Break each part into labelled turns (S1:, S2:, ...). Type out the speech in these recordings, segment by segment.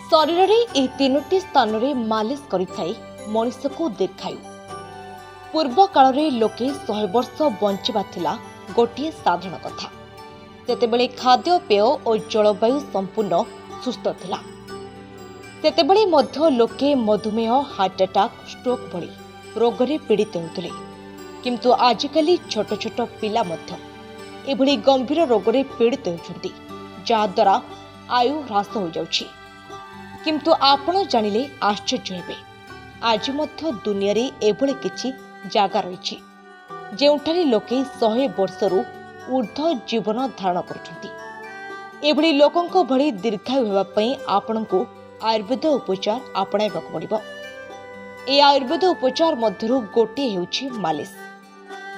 S1: शरीर में तीनोटी स्थान में मालिश करिथाए मनीष को दीर्घायु। पूर्व काल रे लोके 100 वर्ष बंचिबा थिला गोटे साधारण कथा। सेतेबेले खाद्य पेय और जलवायु संपूर्ण सुस्थ थिला। सेतेबेले मध्य लोके मधुमेह, हार्ट अटैक, स्ट्रोक भली रोग रे पीड़ित होउथिले। किंतु आजिकाली छोट छोट पिला मध्य एभली गंभीर रोग रे पीड़ित होउछन्ति, जहा द्वारा आयु ह्रास हो जाउछि। किंतु आपण जानिले आश्चर्य हेबे, आज मध्य दुनिया रे एभली किछि जागा रहिछि जेउठारे लोके 100 वर्षरू ऊर्ध्व जीवन धारण करुछन्ति। एभली लोकंको भली दीर्घायु हेबा पई आपणको आयुर्वेद उपचार आपणाइबाक पड़िबो। ए आयुर्वेद उपचार मध्यरु गोटे हेउछि मालिश।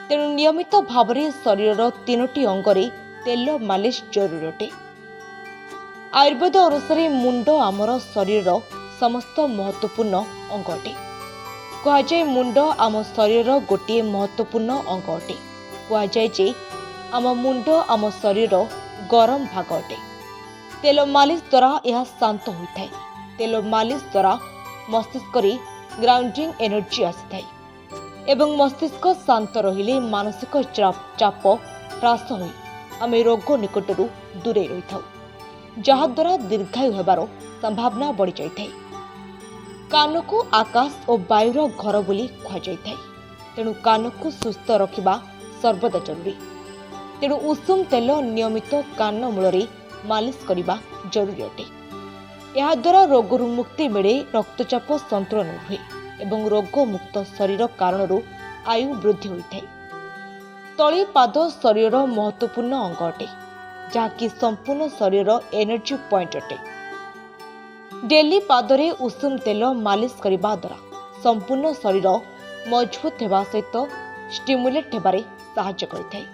S1: तेणु नियमित भावरे शरीरर तीनोटी अंगरे तेल मालिश जरूरी अटे। आयुर्वेद अनुसार मुंड आमर शरीर समस्त महत्वपूर्ण अंग अटे। कहुए मुंड आम शरीर गोटे महत्वपूर्ण अंग अटे। कहुए जे आम मुंड आम शरीर गरम भाग अटे। तेल मालिश द्वारा यह शांत होता है। तेल मालिश द्वारा मस्तिष्क ग्राउंडिंग एनर्जी आसी एवं मस्तिष्क शांत रहिले मानसिक चाप ह्रास हो आम रोग निकटरू दूरे रही था, जहाद्वारा दीर्घायु हेबार संभावना बढ़ी जाए। कान को आकाश और वायुर घर बोली कहुए, तेणु कान को सुस्थ रखिबा सर्वदा जरूरी। तेणु उषुम तेल नियमित कान मूल मालिश करने जरूरी अटे। यह द्वारा रोगरू मुक्ति मिले, रक्तचाप संतुलन हुए एवं रोग मुक्त शरीर कारणरू आयु वृद्धि होता है। तली पाद शरीर महत्वपूर्ण अंग अटे, जहाँकि संपूर्ण शरीर एनर्जी पॉइंट अटे। डेली पादरे उषुम तेल मालिश करने द्वारा संपूर्ण शरीर मजबूत होगा सहित स्टिमुलेट होबारे सहायता करिथाए।